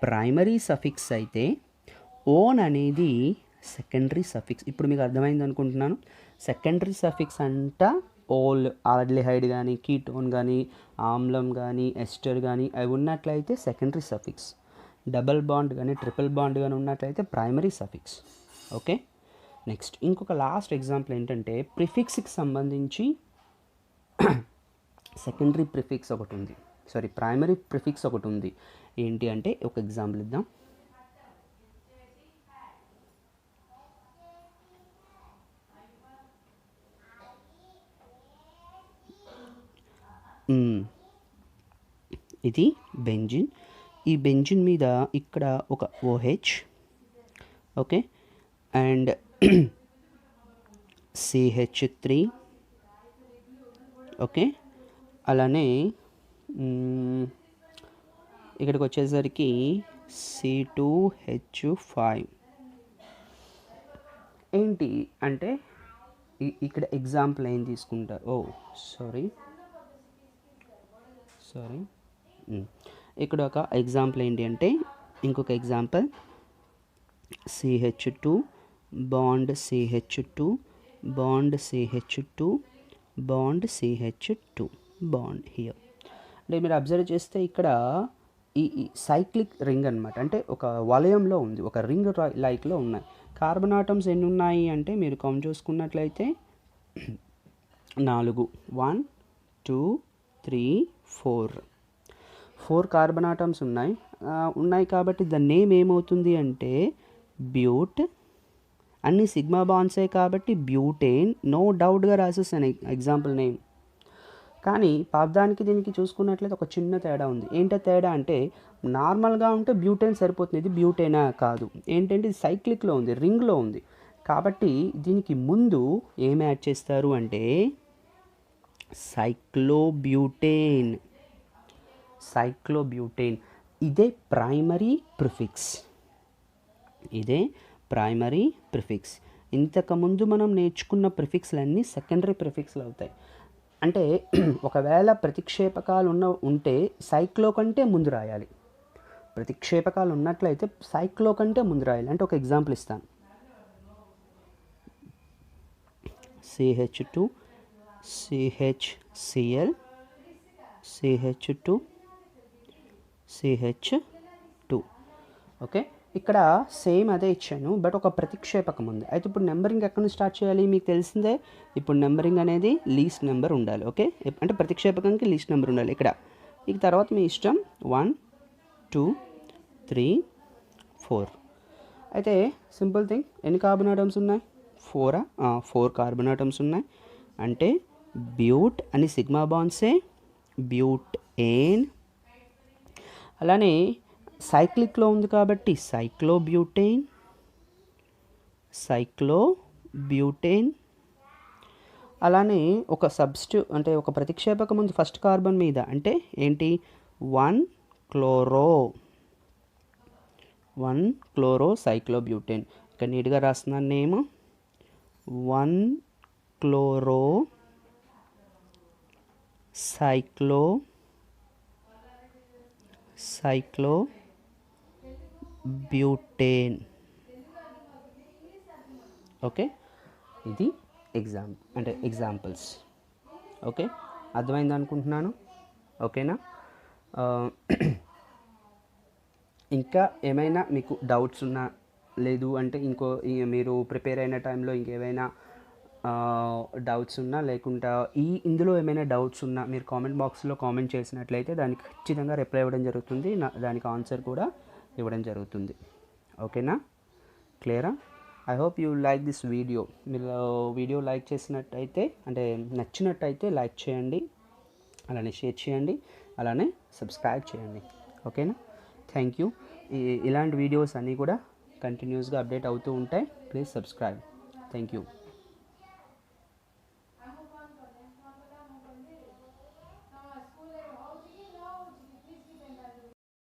Speaker 1: ప్రైమరీ సఫిక్స్ అయితే ఓన్ అనేది సెకండరీ సఫిక్స్. ఇప్పుడు మీకు అర్థమైంది అనుకుంటున్నాను. సెకండరీ సఫిక్స్ అంట ఓల్, ఆల్డిహైడ్ కానీ, కీటోన్ కానీ, ఆమ్లం కానీ, ఎస్టర్ కానీ అవి ఉన్నట్లయితే సెకండరీ సఫిక్స్. డబల్ బాండ్ కానీ ట్రిపుల్ బాండ్ కానీ ఉన్నట్లయితే ప్రైమరీ సఫిక్స్. ఓకే, నెక్స్ట్ ఇంకొక లాస్ట్ ఎగ్జాంపుల్ ఏంటంటే ప్రిఫిక్స్కి సంబంధించి సెకండరీ ప్రిఫిక్స్ ఒకటి ఉంది, ప్రైమరీ ప్రిఫిక్స్ ఒకటి ఉంది. ఏంటి అంటే ఒక ఎగ్జాంపుల్ ఇద్దాం. ఇది బెంజిన్. ఈ బెంజిన్ మీద ఇక్కడ ఒక OH. Okay, and CH3. Okay, అలానే ఇక్కడికి వచ్చేసరికి C2H5. ఏంటి అంటే ఇక్కడ ఎగ్జాంపుల్ ఏం తీసుకుంటారు? సారీ, ఇక్కడ ఒక ఎగ్జాంపుల్ ఏంటి అంటే ఇంకొక example CH2 bond CH2 bond CH2 bond CH2 bond here. అంటే మీరు అబ్జర్వ్ చేస్తే ఇక్కడ ఈ సైక్లిక్ రింగ్ అనమాట, అంటే ఒక వలయంలో ఉంది, ఒక రింగ్ లైక్లో ఉన్నాయి. కార్బన్ ఆటమ్స్ ఎన్ని ఉన్నాయి అంటే మీరు కౌంట్ చూసుకున్నట్లయితే 4, 1 2 3 4 కార్బన్ ఆటమ్స్ ఉన్నాయి కాబట్టి దాని నేమ్ ఏమవుతుంది అంటే బ్యూట్. అన్ని సిగ్మా బాండ్సే కాబట్టి బ్యూటేన్, నో డౌట్గా రాసేసాను ఎగ్జాంపుల్ నేమ్. కానీ పదానికి దీనికి చూసుకున్నట్లయితే ఒక చిన్న తేడా ఉంది. ఏంటో తేడా అంటే నార్మల్గా ఉంటే బ్యూటేన్ సరిపోతుంది, ఇది బ్యూటేనా కాదు. ఏంటంటే ఇది సైక్లిక్లో ఉంది, రింగ్లో ఉంది, కాబట్టి దీనికి ముందు ఏం యాడ్ చేస్తారు అంటే సైక్లోబ్యూటేన్. ఇదే ప్రైమరీ ప్రిఫిక్స్. ఇంతకుముందు మనం నేర్చుకున్న ప్రిఫిక్స్లన్నీ సెకండరీ ప్రిఫిక్స్లు అవుతాయి. అంటే ఒకవేళ ప్రతిక్షేపకాలు ఉంటే సైక్లో కంటే ముందు రాయాలి. ప్రతిక్షేపకాలు ఉన్నట్లయితే సైక్లో కంటే ముందు రాయాలి. అంటే ఒక ఎగ్జాంపుల్ ఇస్తాను. CH2 CHCl CH2 CH2. Okay, ఇక్కడ సేమ్ అదే ఇచ్చాను, బట్ ఒక ప్రతిక్షేపకం ఉంది. అయితే ఇప్పుడు నెంబరింగ్ ఎక్కడి నుంచి స్టార్ట్ చేయాలి మీకు తెలిసిందే. ఇప్పుడు నెంబరింగ్ అనేది లీస్ట్ నెంబర్ ఉండాలి. ఓకే, అంటే ప్రతిక్షేపకంకి లీస్ట్ నెంబర్ ఉండాలి ఇక్కడ. ఇక తర్వాత మీ ఇష్టం 1 2 3 4. అయితే సింపుల్ థింగ్, ఎన్ని కార్బన్ ఆటమ్స్ ఉన్నాయి? 4 కార్బన్ ఆటమ్స్ ఉన్నాయి. అంటే బ్యూట్ అని సిగ్మా బాండ్సే, బ్యూటేన్. అలానే సైక్లిక్లో ఉంది కాబట్టి సైక్లోబ్యూటేన్. అలానే ఒక అంటే ఒక ప్రతిక్షేపకం ఉంది ఫస్ట్ కార్బన్ మీద, అంటే ఏంటి 1 క్లోరో సైక్లోబ్యూటేన్. ఇక్కడ నీట్గా రాస్తున్నాను నేమ్ 1 క్లోరో సైక్లోబ్యూటేన్. ఓకే, ఇది ఎగ్జాంపుల్స్. ఓకే, అర్థమైంది అనుకుంటున్నాను. ఓకేనా? ఇంకా ఏమైనా మీకు డౌట్స్ ఉన్నా, లేదు అంటే మీరు ప్రిపేర్ అయిన టైంలో ఇంకేమైనా డౌట్స్ ఉన్నా లేకుంటే ఇందులో ఏమైనా డౌట్స్ ఉన్నా మీరు కామెంట్ బాక్స్లో కామెంట్ చేసినట్లయితే దానికి ఖచ్చితంగా రిప్లై ఇవ్వడం జరుగుతుంది, దానికి ఆన్సర్ కూడా ఇవ్వడం జరుగుతుంది. ఓకేనా, క్లియరా? I hope you like this video. మీరు వీడియో లైక్ చేసినట్టయితే అంటే నచ్చినట్టయితే లైక్ చేయండి, అలానే షేర్ చేయండి, అలానే సబ్స్క్రైబ్ చేయండి. ఓకేనా, థ్యాంక్ యూ. ఇలాంటి వీడియోస్ అన్నీ కూడా కంటిన్యూస్గా అప్డేట్ అవుతూ ఉంటాయి. Please subscribe. Thank you.